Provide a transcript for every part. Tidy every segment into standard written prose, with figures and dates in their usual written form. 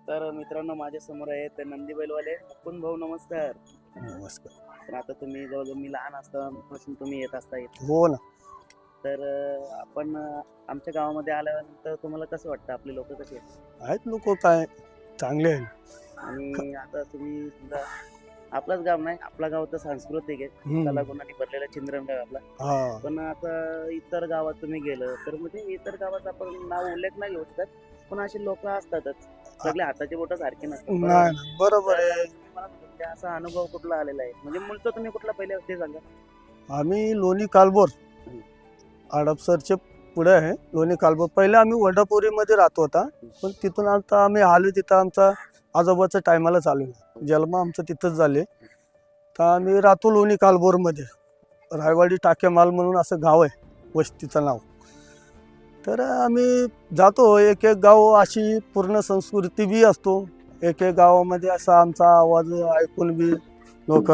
तर मित्रांनो माझ्या समोर आहेत नंदी बैलवाले मुकुंद भाऊ, नमस्कार. नमस्कार. तर आता तुम्ही जवळजवळ मी लहान असतापासून तुम्ही येत असता इथे. हो ना. तर आपण आमच्या गावामध्ये आल्यानंतर तुम्हाला कसं वाटतं, आपले लोक कसे आहेत? आहेत लोक काय चांगले आहे. आणि आता तुम्ही समजा आपलंच गाव नाही, आपला गाव तर सांस्कृतिक आहे, हम्म. कलागुणांनी भरलेला चिंद्रनगाव आपला. हा पण आता इतर गावात तुम्ही गेलं तर म्हणजे इतर गावात आपण नाव उल्लेख नाही घेऊ शकत, पण असे लोक असतातच, सगळे हाताची बोटं सारखी नसतात, बरोबर आहे? नाही बरोबर तर आहे. तुम्ही मला म्हणजे असा अनुभव कुठला आलेला आहे, म्हणजे मूळचं तुम्ही कुठला पहिले ते सांगा. आम्ही लोणी कालबोर हडपसरचे पुढे आहे. लोणी कालबोर पहिले आम्ही वडापुरीमध्ये राहतो होता, पण तिथून आता आम्ही आलो तिथं आमचा आजोबाच्या टायमाला चालू जन्म आमचं तिथंच झाले. तर आम्ही राहतो लोणी कालबोरमध्ये. रायवाडी टाकेमाल म्हणून असं गाव आहे, वस्तीचं नाव. तर आम्ही जातो एक एक गाव, अशी पूर्ण संस्कृती बी असतो. एक एक गावामध्ये असा आमचा आवाज ऐकून बी लोक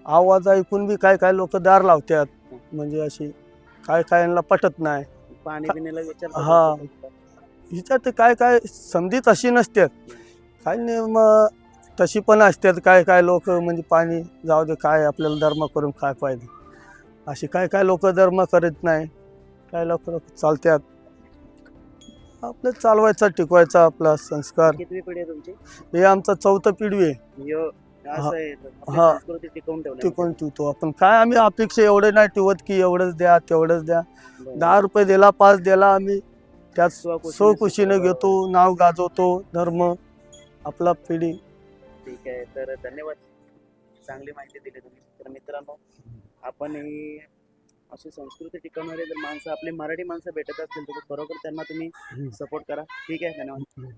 आवाज ऐकून बी काय काय लोक दार लावतात. म्हणजे अशी काय कायांना पटत नाही. पाणी पिण्याला हा. विचारतात. हिच्यात काय काय समधी तशी नसतात, काय नाही मग तशी पण असतात. काय काय लोक म्हणजे पाणी जाऊ दे, काय आपल्याला धर्म करून काय पाहिजे, अशी काय काय लोक धर्म करत नाही. काय लोक चालतात, आपलं चालवायचा टिकवायचा आपला संस्कार. कितवी पिढी आहे तुमची? हे आमचा 4थं पिढवी आहे. यो, असं आहे तर आपली हा. संस्कृती टिकवून ठेवली. टिकून ठेवतो आपण. काय आम्ही अपेक्षा एवढे नाही ठेवत की एवढंच द्या तेवढंच द्या. 10 रुपये दिला, 5 दिला, आम्ही त्यात स्वखुशीने घेतो, नाव गाजवतो, धर्म आपला पिढी. ठीक आहे, तर धन्यवाद, चांगली माहिती दिली तुम्ही. तर मित्रांनो, आपण ही अशी संस्कृती टिकवणारे जर माणसं, आपली मराठी माणसं भेटत असतील तर खरोखर त्यांना तुम्ही सपोर्ट करा. ठीक आहे, धन्यवाद.